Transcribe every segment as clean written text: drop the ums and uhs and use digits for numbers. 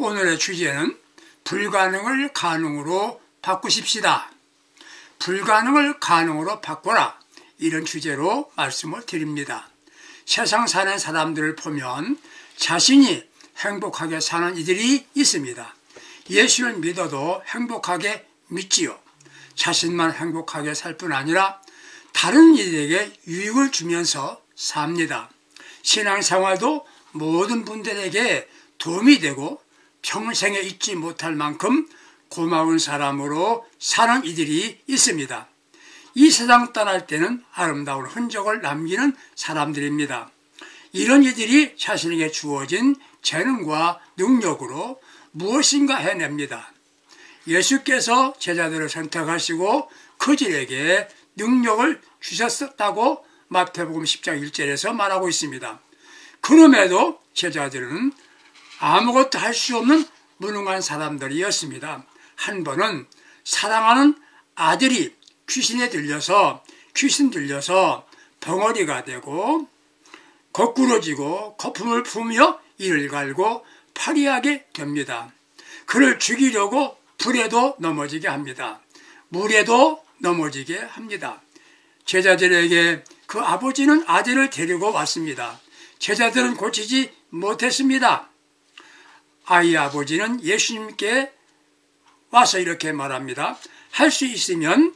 오늘의 주제는 불가능을 가능으로 바꾸십시다. 불가능을 가능으로 바꿔라. 이런 주제로 말씀을 드립니다. 세상 사는 사람들을 보면 자신이 행복하게 사는 이들이 있습니다. 예수를 믿어도 행복하게 믿지요. 자신만 행복하게 살 뿐 아니라 다른 이들에게 유익을 주면서 삽니다. 신앙생활도 모든 분들에게 도움이 되고 평생에 잊지 못할 만큼 고마운 사람으로 사는 이들이 있습니다. 이 세상 떠날 때는 아름다운 흔적을 남기는 사람들입니다. 이런 이들이 자신에게 주어진 재능과 능력으로 무엇인가 해냅니다. 예수께서 제자들을 선택하시고 그들에게 능력을 주셨다고 마태복음 10장 1절에서 말하고 있습니다. 그럼에도 제자들은 아무것도 할 수 없는 무능한 사람들이었습니다. 한 번은 사랑하는 아들이 귀신 들려서 벙어리가 되고 거꾸러지고 거품을 품으며 이를 갈고 파리하게 됩니다. 그를 죽이려고 불에도 넘어지게 합니다. 물에도 넘어지게 합니다. 제자들에게 그 아버지는 아들을 데리고 왔습니다. 제자들은 고치지 못했습니다. 아이 아버지는 예수님께 와서 이렇게 말합니다. 할 수 있으면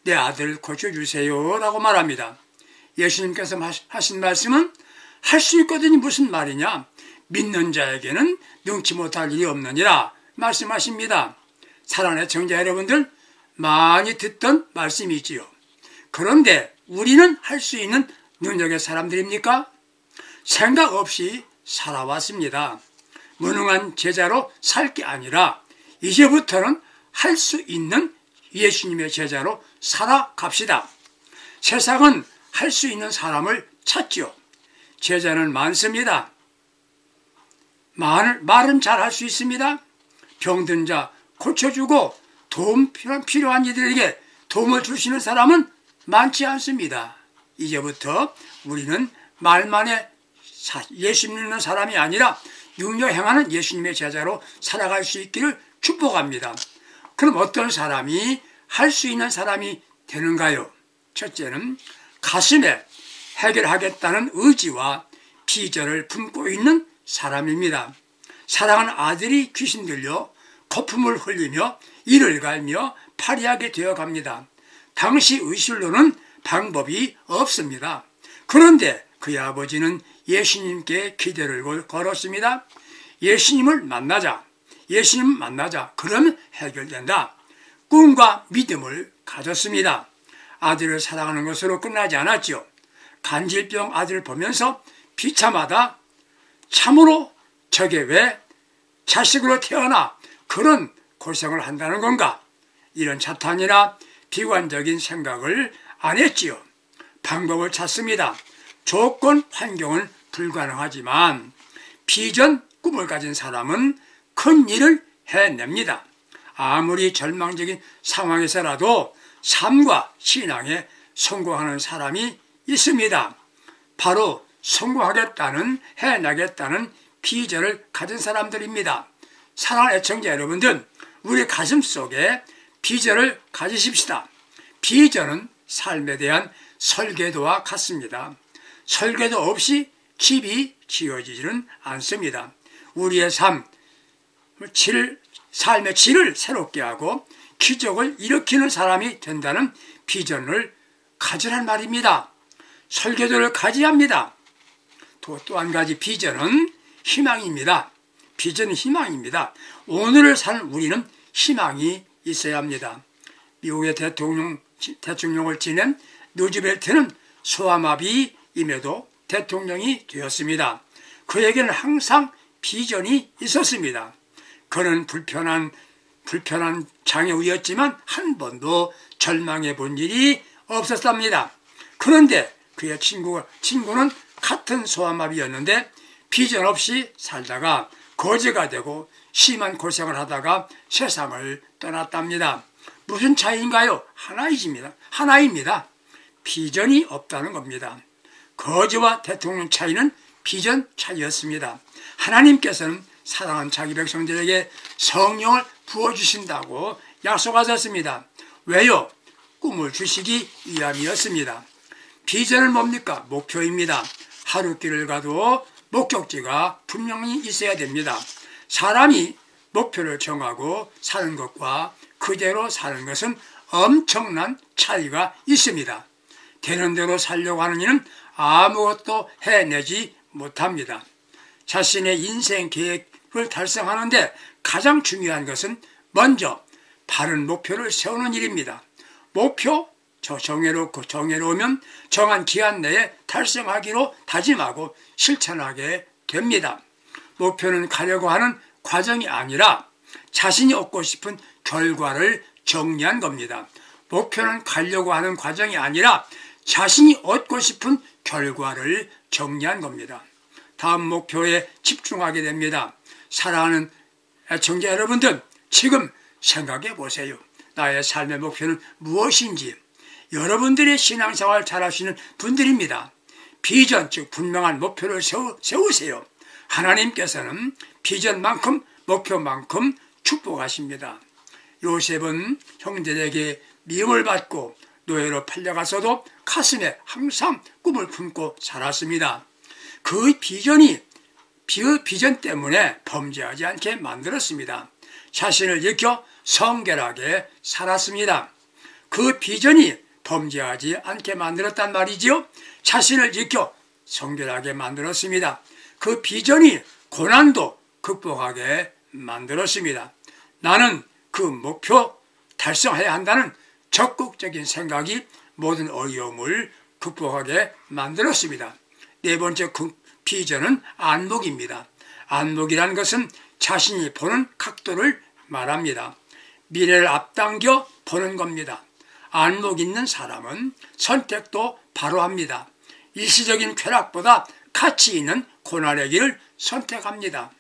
내 아들을 고쳐주세요 라고 말합니다. 예수님께서 하신 말씀은 할 수 있거든요. 무슨 말이냐? 믿는 자에게는 능치 못할 일이 없느니라 말씀하십니다. 사랑하는 청자 여러분들, 많이 듣던 말씀이지요. 그런데 우리는 할 수 있는 능력의 사람들입니까? 생각 없이 살아왔습니다. 무능한 제자로 살 게 아니라 이제부터는 할 수 있는 예수님의 제자로 살아갑시다. 세상은 할 수 있는 사람을 찾죠. 제자는 많습니다. 말은 잘 할 수 있습니다. 병든 자 고쳐주고 도움 필요한 이들에게 도움을 주시는 사람은 많지 않습니다. 이제부터 우리는 말만에 예수 믿는 사람이 아니라 능력 행하는 예수님의 제자로 살아갈 수 있기를 축복합니다. 그럼 어떤 사람이 할 수 있는 사람이 되는가요? 첫째는 가슴에 해결하겠다는 의지와 비전을 품고 있는 사람입니다. 사랑하는 아들이 귀신 들려 거품을 흘리며 이를 갈며 파리하게 되어갑니다. 당시 의술로는 방법이 없습니다. 그런데 그의 아버지는 예수님께 기대를 걸었습니다. 예수님을 만나자. 그러면 해결된다. 꿈과 믿음을 가졌습니다. 아들을 사랑하는 것으로 끝나지 않았죠. 간질병 아들을 보면서 비참하다. 참으로 저게 왜 자식으로 태어나 그런 고생을 한다는 건가? 이런 자탄이나 비관적인 생각을 안 했지요. 방법을 찾습니다. 조건, 환경은 불가능하지만 비전, 꿈을 가진 사람은 큰 일을 해냅니다. 아무리 절망적인 상황에서라도 삶과 신앙에 성공하는 사람이 있습니다. 바로 성공하겠다는, 해나겠다는 비전을 가진 사람들입니다. 사랑하는 애청자 여러분들, 우리 가슴 속에 비전을 가지십시다. 비전은 삶에 대한 설계도와 같습니다. 설계도 없이 집이 지어지지는 않습니다. 우리의 삶의 질을 새롭게 하고 기적을 일으키는 사람이 된다는 비전을 가지란 말입니다. 설계도를 가져야 합니다. 또 한 가지 비전은 희망입니다. 비전은 희망입니다. 오늘을 사는 우리는 희망이 있어야 합니다. 미국의 대통령을 지낸 루즈벨트는 소아마비임에도 대통령이 되었습니다. 그에게는 항상 비전이 있었습니다. 그는 불편한 장애우였지만 한 번도 절망해 본 일이 없었답니다. 그런데 그의 친구는 같은 소아마비였는데 비전 없이 살다가 거지가 되고 심한 고생을 하다가 세상을 떠났답니다. 무슨 차이인가요? 하나입니다. 비전이 없다는 겁니다. 거지와 대통령 차이는 비전 차이였습니다. 하나님께서는 사랑하는 자기 백성들에게 성령을 부어주신다고 약속하셨습니다. 왜요? 꿈을 주시기 위함이었습니다. 비전은 뭡니까? 목표입니다. 하루 길을 가도 목적지가 분명히 있어야 됩니다. 사람이 목표를 정하고 사는 것과 그대로 사는 것은 엄청난 차이가 있습니다. 되는 대로 살려고 하는 이는 아무것도 해내지 못합니다. 자신의 인생 계획을 달성하는데 가장 중요한 것은 먼저 바른 목표를 세우는 일입니다. 목표 정해놓으면 정한 기한 내에 달성하기로 다짐하고 실천하게 됩니다. 목표는 가려고 하는 과정이 아니라 자신이 얻고 싶은 결과를 정리한 겁니다. 목표는 가려고 하는 과정이 아니라 자신이 얻고 싶은 결과를 정리한 겁니다. 다음 목표에 집중하게 됩니다. 사랑하는 애청자 여러분들, 지금 생각해 보세요. 나의 삶의 목표는 무엇인지. 여러분들의 신앙생활 잘하시는 분들입니다. 비전, 즉 분명한 목표를 세우세요. 하나님께서는 비전만큼 목표만큼 축복하십니다. 요셉은 형들에게 미움을 받고 노예로 팔려가서도 가슴에 항상 꿈을 품고 살았습니다. 그 비전 때문에 범죄하지 않게 만들었습니다. 자신을 지켜 성결하게 살았습니다. 그 비전이 범죄하지 않게 만들었단 말이지요. 자신을 지켜 성결하게 만들었습니다. 그 비전이 고난도 극복하게 만들었습니다. 나는 그 목표 달성해야 한다는 적극적인 생각이 모든 어려움을 극복하게 만들었습니다. 네 번째 비전은 안목입니다. 안목이라는 것은 자신이 보는 각도를 말합니다. 미래를 앞당겨 보는 겁니다. 안목 있는 사람은 선택도 바로 합니다. 일시적인 쾌락보다 가치 있는 고난의 길을 선택합니다.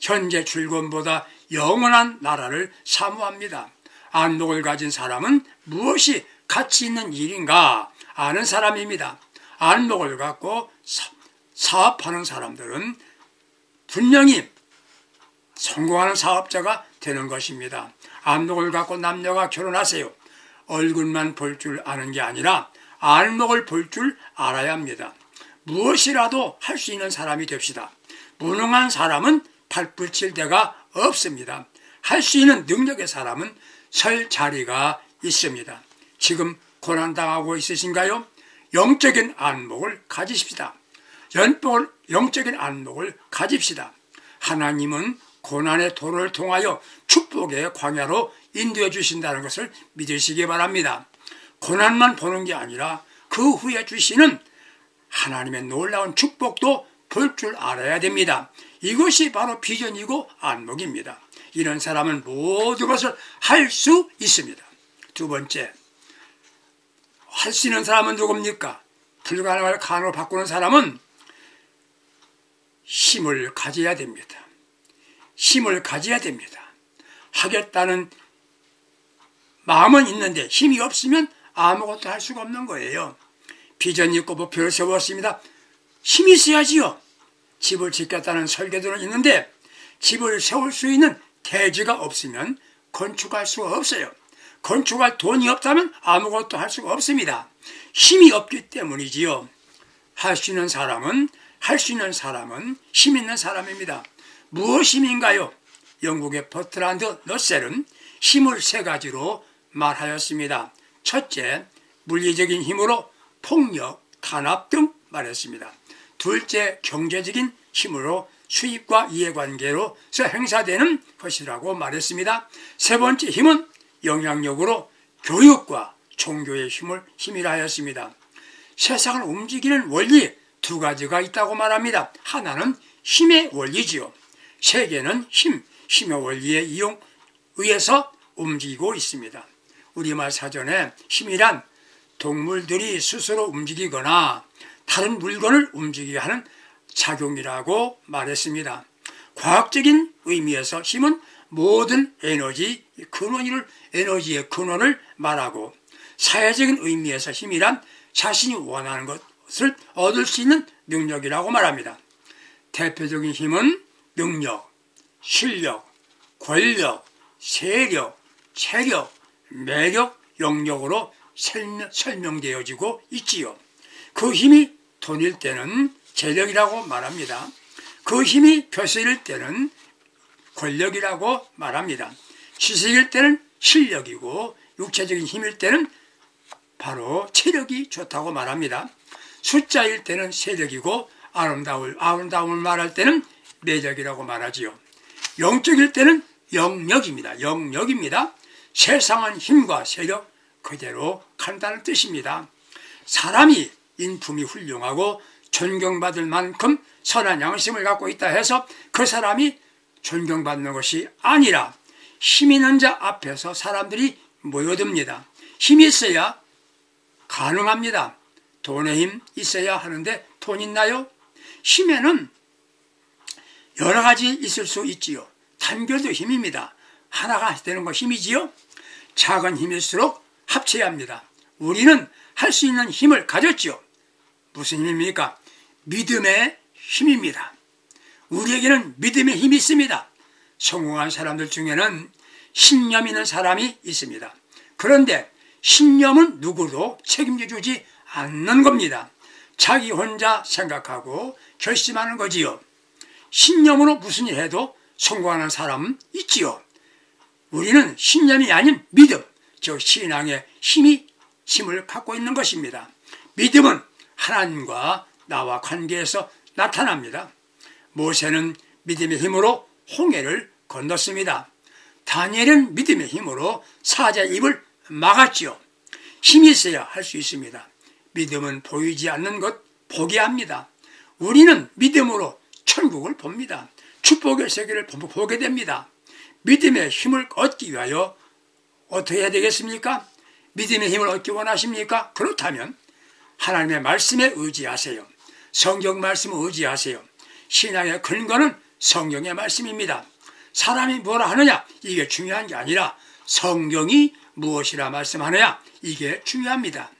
현재 즐거움보다 영원한 나라를 사모합니다. 안목을 가진 사람은 무엇이 가치 있는 일인가 아는 사람입니다. 안목을 갖고 사업하는 사람들은 분명히 성공하는 사업자가 되는 것입니다. 안목을 갖고 남녀가 결혼하세요. 얼굴만 볼 줄 아는 게 아니라 안목을 볼 줄 알아야 합니다. 무엇이라도 할 수 있는 사람이 됩시다. 무능한 사람은 발붙일 데가 없습니다. 할 수 있는 능력의 사람은 설 자리가 있습니다. 지금 고난당하고 있으신가요? 영적인 안목을 가지십시다. 영적인 안목을 가집시다. 하나님은 고난의 도를 통하여 축복의 광야로 인도해 주신다는 것을 믿으시기 바랍니다. 고난만 보는 게 아니라 그 후에 주시는 하나님의 놀라운 축복도 볼 줄 알아야 됩니다. 이것이 바로 비전이고 안목입니다. 이런 사람은 모든 것을 할 수 있습니다. 두 번째, 할 수 있는 사람은 누굽니까? 불가능을 가능으로 바꾸는 사람은 힘을 가져야 됩니다. 힘을 가져야 됩니다. 하겠다는 마음은 있는데 힘이 없으면 아무것도 할 수가 없는 거예요. 비전이 있고 목표를 세웠습니다. 힘이 있어야지요. 집을 짓겠다는 설계도는 있는데 집을 세울 수 있는 대지가 없으면 건축할 수가 없어요. 건축할 돈이 없다면 아무것도 할 수가 없습니다. 힘이 없기 때문이지요. 할 수 있는 사람은 힘 있는 사람입니다. 무엇 힘인가요? 영국의 버트란드 러셀은 힘을 세 가지로 말하였습니다. 첫째, 물리적인 힘으로 폭력, 탄압 등 말했습니다. 둘째, 경제적인 힘으로 수입과 이해관계로서 행사되는 것이라고 말했습니다. 세 번째 힘은 영향력으로 교육과 종교의 힘이라 하였습니다. 세상을 움직이는 원리 두 가지가 있다고 말합니다. 하나는 힘의 원리지요. 세계는 힘의 원리에 의해서 움직이고 있습니다. 우리말 사전에 힘이란 동물들이 스스로 움직이거나 다른 물건을 움직이게 하는 작용이라고 말했습니다. 과학적인 의미에서 힘은 모든 에너지의 근원을 말하고, 사회적인 의미에서 힘이란 자신이 원하는 것을 얻을 수 있는 능력이라고 말합니다. 대표적인 힘은 능력, 실력, 권력, 세력, 체력, 매력, 영역으로 설명되어지고 있지요. 그 힘이 돈일 때는 재력이라고 말합니다. 그 힘이 벼슬일 때는 권력이라고 말합니다. 지식일 때는 실력이고 육체적인 힘일 때는 바로 체력이 좋다고 말합니다. 숫자일 때는 세력이고 아름다움을 말할 때는 매력이라고 말하지요. 영적일 때는 영력입니다. 세상은 힘과 세력 그대로 간다는 뜻입니다. 사람이 인품이 훌륭하고 존경받을 만큼 선한 양심을 갖고 있다 해서 그 사람이 존경받는 것이 아니라 힘 있는 자 앞에서 사람들이 모여듭니다. 힘이 있어야 가능합니다. 돈의 힘 있어야 하는데 돈 있나요? 힘에는 여러 가지 있을 수 있지요. 단결도 힘입니다. 하나가 되는 거 힘이지요. 작은 힘일수록 합쳐야 합니다. 우리는 할 수 있는 힘을 가졌지요. 무슨 힘입니까? 믿음의 힘입니다. 우리에게는 믿음의 힘이 있습니다. 성공한 사람들 중에는 신념 있는 사람이 있습니다. 그런데 신념은 누구도 책임져 주지 않는 겁니다. 자기 혼자 생각하고 결심하는 거지요. 신념으로 무슨 일 해도 성공하는 사람은 있지요. 우리는 신념이 아닌 믿음, 즉 신앙의 힘을 갖고 있는 것입니다. 믿음은 하나님과 나와 관계에서 나타납니다. 모세는 믿음의 힘으로 홍해를 건넜습니다. 다니엘은 믿음의 힘으로 사자의 입을 막았지요. 힘이 있어야 할 수 있습니다. 믿음은 보이지 않는 것 포기합니다. 우리는 믿음으로 천국을 봅니다. 축복의 세계를 보게 됩니다. 믿음의 힘을 얻기 위하여 어떻게 해야 되겠습니까? 믿음의 힘을 얻기 원하십니까? 그렇다면 하나님의 말씀에 의지하세요. 성경 말씀에 의지하세요. 신앙의 근거는 성경의 말씀입니다. 사람이 뭐라 하느냐 이게 중요한 게 아니라 성경이 무엇이라 말씀하느냐 이게 중요합니다.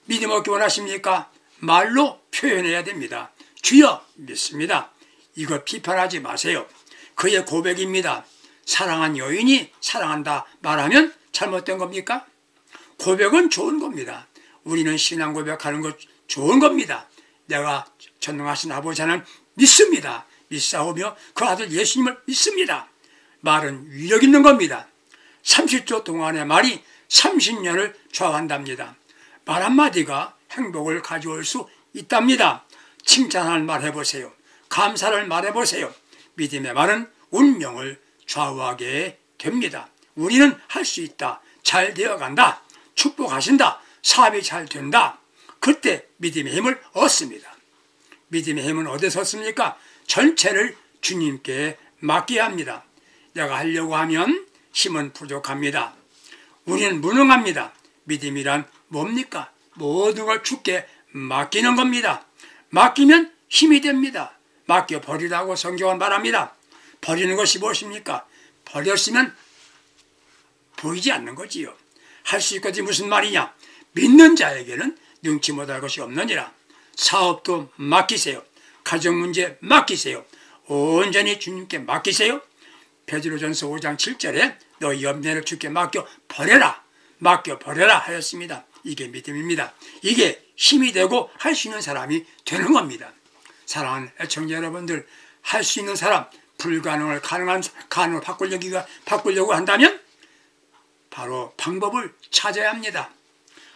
믿음 얻기 원하십니까? 말로 표현해야 됩니다. 주여 믿습니다. 이거 비판하지 마세요. 그의 고백입니다. 사랑한 여인이 사랑한다 말하면 잘못된 겁니까? 고백은 좋은 겁니다. 우리는 신앙 고백하는 것 좋은 겁니다. 내가 전능하신 아버지 하나님 믿습니다. 믿사오며 그 아들 예수님을 믿습니다. 말은 위력 있는 겁니다. 30초 동안의 말이 30년을 좌우한답니다. 말 한마디가 행복을 가져올 수 있답니다. 칭찬할 말 해보세요. 감사를 말해보세요. 믿음의 말은 운명을 좌우하게 됩니다. 우리는 할 수 있다. 잘 되어간다. 축복하신다. 사업이 잘 된다. 그때 믿음의 힘을 얻습니다. 믿음의 힘은 어디서 얻습니까? 전체를 주님께 맡겨야 합니다. 내가 하려고 하면 힘은 부족합니다. 우리는 무능합니다. 믿음이란 뭡니까? 모든 걸 주께 맡기는 겁니다. 맡기면 힘이 됩니다. 맡겨버리라고 성경은 말합니다. 버리는 것이 무엇입니까? 버렸으면 보이지 않는 거지요. 할 수 있거든 무슨 말이냐? 믿는 자에게는 능치 못할 것이 없느니라. 사업도 맡기세요. 가정 문제 맡기세요. 온전히 주님께 맡기세요. 베드로전서 5장 7절에 너희 염려를 주께 맡겨버려라. 맡겨버려라 하였습니다. 이게 믿음입니다. 이게 힘이 되고 할 수 있는 사람이 되는 겁니다. 사랑하는 애청자 여러분들, 할 수 있는 사람, 불가능을 가능으로 바꾸려고 한다면 바로 방법을 찾아야 합니다.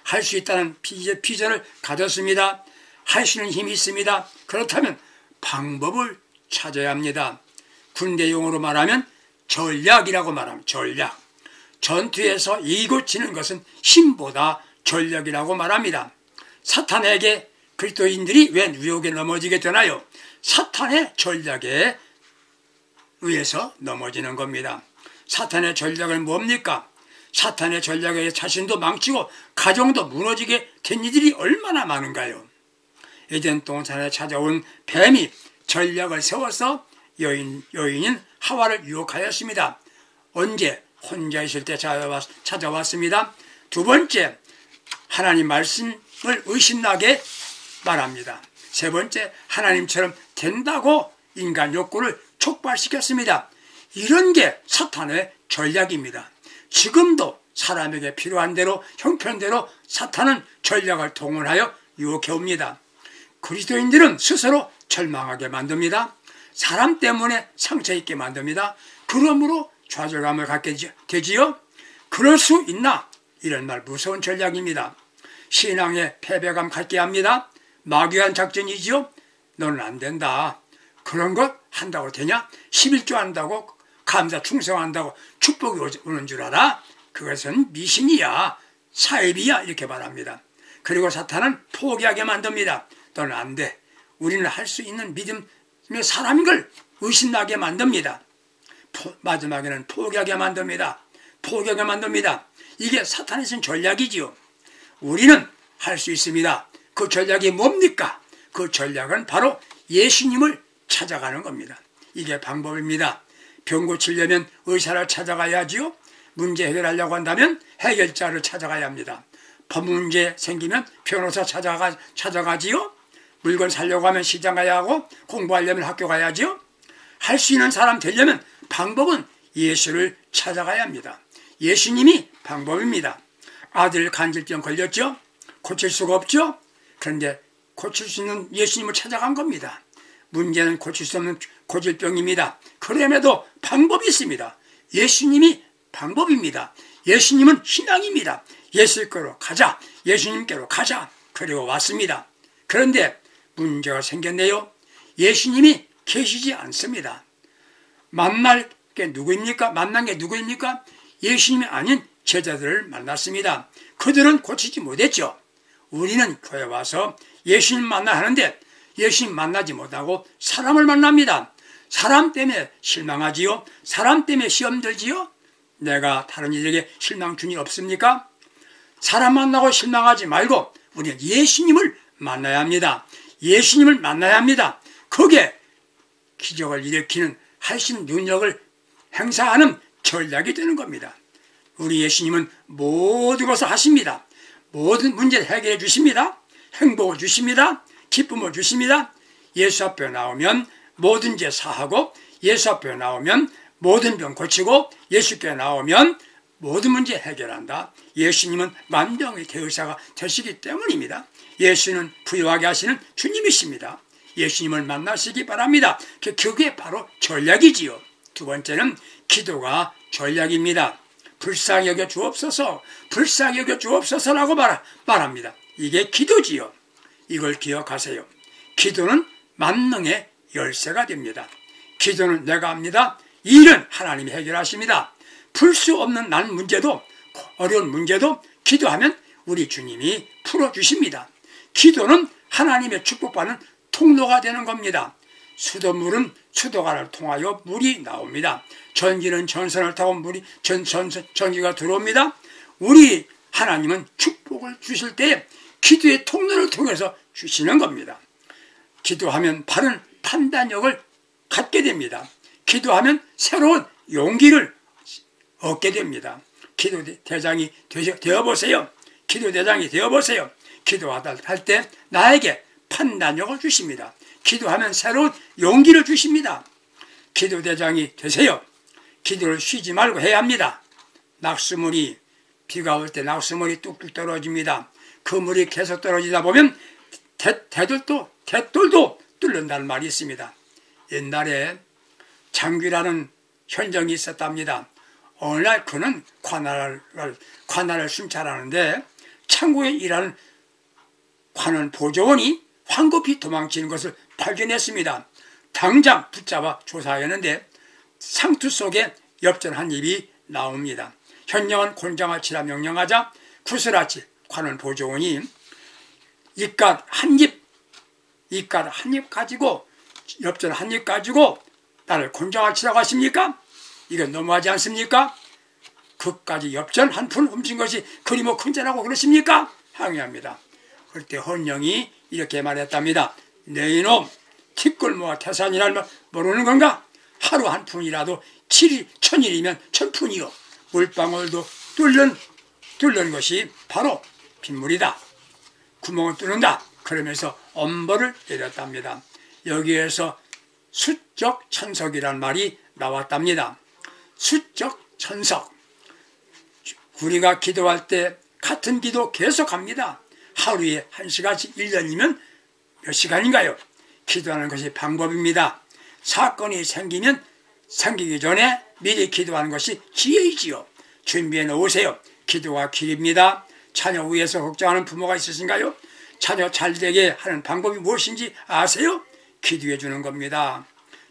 할 수 있다는 비전을 가졌습니다. 할 수 있는 힘이 있습니다. 그렇다면 방법을 찾아야 합니다. 군대 용어로 말하면 전략이라고 말하면 전략. 전투에서 이기고 지는 것은 힘보다 전략이라고 말합니다. 사탄에게 그리스도인들이 왜 유혹에 넘어지게 되나요? 사탄의 전략에 의해서 넘어지는 겁니다. 사탄의 전략은 뭡니까? 사탄의 전략에 자신도 망치고 가정도 무너지게 된 이들이 얼마나 많은가요? 에덴 동산에 찾아온 뱀이 전략을 세워서 여인인 하와를 유혹하였습니다. 언제? 혼자 있을 때 찾아왔습니다. 두 번째, 하나님 말씀을 의심나게 말합니다. 세 번째, 하나님처럼 된다고 인간 욕구를 촉발시켰습니다. 이런 게 사탄의 전략입니다. 지금도 사람에게 필요한 대로 형편대로 사탄은 전략을 동원하여 유혹해옵니다. 그리스도인들은 스스로 절망하게 만듭니다. 사람 때문에 상처 입게 만듭니다. 그러므로 좌절감을 갖게 되지요. 그럴 수 있나? 이런 말 무서운 전략입니다. 신앙에 패배감 갖게 합니다. 마귀한 작전이지요. 너는 안 된다. 그런 것 한다고 되냐? 11조 한다고 감사 충성한다고 축복이 오는 줄 알아? 그것은 미신이야. 사입이야. 이렇게 말합니다. 그리고 사탄은 포기하게 만듭니다. 너는 안 돼. 우리는 할 수 있는 믿음의 사람인 걸 의심나게 만듭니다. 마지막에는 포기하게 만듭니다. 포기하게 만듭니다. 이게 사탄이 쓴 전략이지요. 우리는 할 수 있습니다. 그 전략이 뭡니까? 그 전략은 바로 예수님을 찾아가는 겁니다. 이게 방법입니다. 병 고치려면 의사를 찾아가야지요. 문제 해결하려고 한다면 해결자를 찾아가야 합니다. 법 문제 생기면 변호사 찾아가지요. 물건 사려고 하면 시장 가야 하고 공부하려면 학교 가야지요. 할 수 있는 사람 되려면 방법은 예수를 찾아가야 합니다. 예수님이 방법입니다. 아들 간질병 걸렸죠? 고칠 수가 없죠? 그런데 고칠 수 있는 예수님을 찾아간 겁니다. 문제는 고칠 수 없는 고질병입니다. 그럼에도 방법이 있습니다. 예수님이 방법입니다. 예수님은 신앙입니다. 예수께로 가자. 예수님께로 가자. 그리고 왔습니다. 그런데 문제가 생겼네요. 예수님이 계시지 않습니다. 만난 게 누구입니까? 예수님이 아닌 제자들을 만났습니다. 그들은 고치지 못했죠. 우리는 교회 와서 예수님 만나 하는데 예수님 만나지 못하고 사람을 만납니다. 사람 때문에 실망하지요? 사람 때문에 시험 들지요? 내가 다른 이들에게 실망 준 일 없습니까? 사람 만나고 실망하지 말고 우리는 예수님을 만나야 합니다. 예수님을 만나야 합니다. 그게 기적을 일으키는 하신 능력을 행사하는 전략이 되는 겁니다. 우리 예수님은 모든 것을 하십니다. 모든 문제를 해결해 주십니다. 행복을 주십니다. 기쁨을 주십니다. 예수 앞에 나오면 모든 죄 사하고 예수 앞에 나오면 모든 병 고치고 예수께 나오면 모든 문제 해결한다. 예수님은 만병의 대의사가 되시기 때문입니다. 예수는 부유하게 하시는 주님이십니다. 예수님을 만나시기 바랍니다. 그게 바로 전략이지요. 두 번째는 기도가 전략입니다. 불쌍히 여겨 주옵소서, 불쌍히 여겨 주옵소서라고 말합니다. 이게 기도지요. 이걸 기억하세요. 기도는 만능의 열쇠가 됩니다. 기도는 내가 합니다. 일은 하나님이 해결하십니다. 풀 수 없는 난 문제도 어려운 문제도 기도하면 우리 주님이 풀어주십니다. 기도는 하나님의 축복받는 통로가 되는 겁니다. 수돗물은 수도관을 통하여 물이 나옵니다. 전기는 전선을 타고 전기가 들어옵니다. 우리 하나님은 축복을 주실 때 기도의 통로를 통해서 주시는 겁니다. 기도하면 바른 판단력을 갖게 됩니다. 기도하면 새로운 용기를 얻게 됩니다. 기도대장이 되어보세요. 기도대장이 되어보세요. 기도하다 할 때 나에게 판단력을 주십니다. 기도하면 새로운 용기를 주십니다. 기도대장이 되세요. 기도를 쉬지 말고 해야 합니다. 낙수물이 비가 올 때 낙수물이 뚝뚝 떨어집니다. 그 물이 계속 떨어지다 보면 댓돌도 뚫는다는 말이 있습니다. 옛날에 장귀라는 현정이 있었답니다. 어느 날 그는 관할을 순찰하는데 창고에 일하는 관원 보조원이 황급히 도망치는 것을 발견했습니다. 당장 붙잡아 조사하였는데 상투 속에 엽전 한 입이 나옵니다. 현령은 곤장을 치라 명령하자 구슬아치 관원 보조원이 이깟 한 입 가지고 엽전 한 입 가지고 나를 곤장을 치라고 하십니까? 이건 너무하지 않습니까? 그까지 엽전 한 푼 훔친 것이 그리 뭐 큰 죄라고 그러십니까? 항의합니다. 그때 헌령이 이렇게 말했답니다. 내 이놈 티끌 모아 태산이란 모르는 건가? 하루 한 푼이라도 1000일이면 1000푼이요. 물방울도 뚫는 것이 바로 빗물이다. 구멍을 뚫는다. 그러면서 엄벌을 내렸답니다. 여기에서 수적 천석이란 말이 나왔답니다. 수적 천석. 우리가 기도할 때 같은 기도 계속합니다. 하루에 1시간씩 1년이면 몇 시간인가요? 기도하는 것이 방법입니다. 사건이 생기기 전에 미리 기도하는 것이 지혜이지요. 준비해 놓으세요. 기도가 길입니다. 자녀 위해서 걱정하는 부모가 있으신가요? 자녀 잘되게 하는 방법이 무엇인지 아세요? 기도해 주는 겁니다.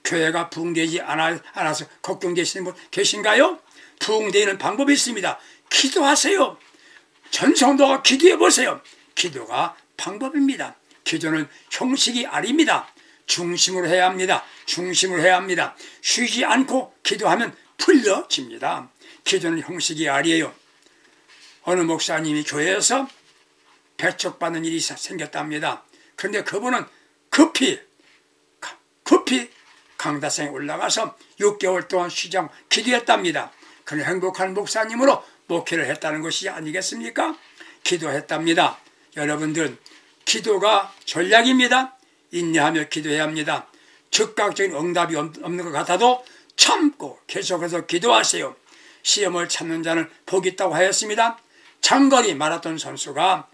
교회가 부흥되지 않아서 걱정되시는 분 계신가요? 부흥되는 방법이 있습니다. 기도하세요. 전 성도가 기도해 보세요. 기도가 방법입니다. 기도는 형식이 아닙니다. 중심으로 해야 합니다. 중심으로 해야 합니다. 쉬지 않고 기도하면 풀려집니다. 기도는 형식이 아니에요. 어느 목사님이 교회에서 배척받는 일이 생겼답니다. 그런데 그분은 급히 강다성에 올라가서 6개월 동안 쉬지 않고 기도했답니다. 그는 행복한 목사님으로 목회를 했다는 것이 아니겠습니까? 기도했답니다. 여러분들, 기도가 전략입니다. 인내하며 기도해야 합니다. 즉각적인 응답이 없는 것 같아도 참고 계속해서 기도하세요. 시험을 참는 자는 복이 있다고 하였습니다. 장거리 마라톤 선수가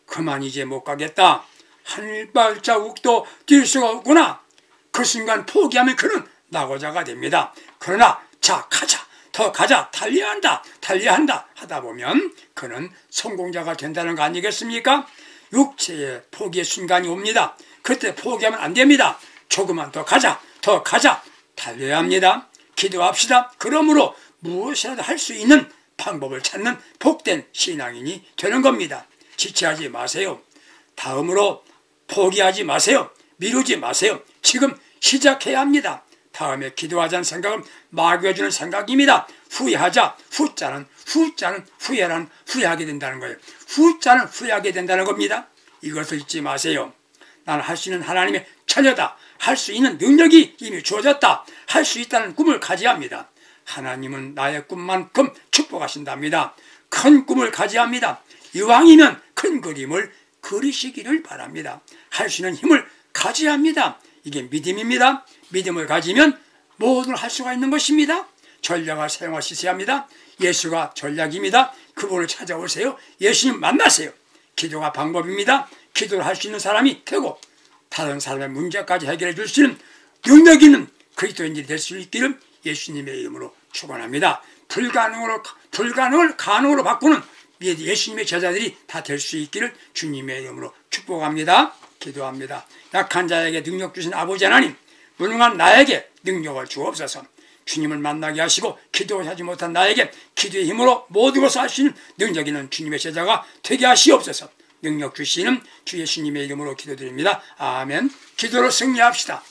그만 이제 못 가겠다. 한 발자국도 뛸 수가 없구나. 그 순간 포기하면 그는 낙오자가 됩니다. 그러나 자 가자. 더 가자. 달려야 한다 하다 보면 그는 성공자가 된다는 거 아니겠습니까? 육체의 포기의 순간이 옵니다. 그때 포기하면 안 됩니다. 조금만 더 가자. 달려야 합니다. 기도합시다. 그러므로 무엇이라도 할 수 있는 방법을 찾는 복된 신앙인이 되는 겁니다. 지체하지 마세요. 다음으로 포기하지 마세요. 미루지 마세요. 지금 시작해야 합니다. 다음에 기도하자는 생각은 마귀가 주는 생각입니다. 후회하자. 후자는 후회하게 된다는 거예요. 후자는 후회하게 된다는 겁니다. 이것을 잊지 마세요. 나는 할 수 있는 하나님의 자녀다. 할 수 있는 능력이 이미 주어졌다. 할 수 있다는 꿈을 가져야 합니다. 하나님은 나의 꿈만큼 축복하신답니다. 큰 꿈을 가져야 합니다. 이왕이면 큰 그림을 그리시기를 바랍니다. 할 수 있는 힘을 가져야 합니다. 이게 믿음입니다. 믿음을 가지면 모든 할 수가 있는 것입니다. 전략을 사용하셔야 합니다. 예수가 전략입니다. 그분을 찾아오세요. 예수님 만나세요. 기도가 방법입니다. 기도를 할 수 있는 사람이 되고 다른 사람의 문제까지 해결해 줄 수 있는 능력 있는 그리스도인들이 될 수 있기를 예수님의 이름으로 축원합니다. 불가능을 가능으로 바꾸는 예수님의 제자들이 다 될 수 있기를 주님의 이름으로 축복합니다. 기도합니다. 약한 자에게 능력 주신 아버지 하나님, 무능한 나에게 능력을 주옵소서. 주님을 만나게 하시고 기도하지 못한 나에게 기도의 힘으로 모든 것을 할 수 있는 능력 있는 주님의 제자가 되게 하시옵소서. 능력 주시는 주 예수님의 이름으로 기도드립니다. 아멘. 기도로 승리합시다.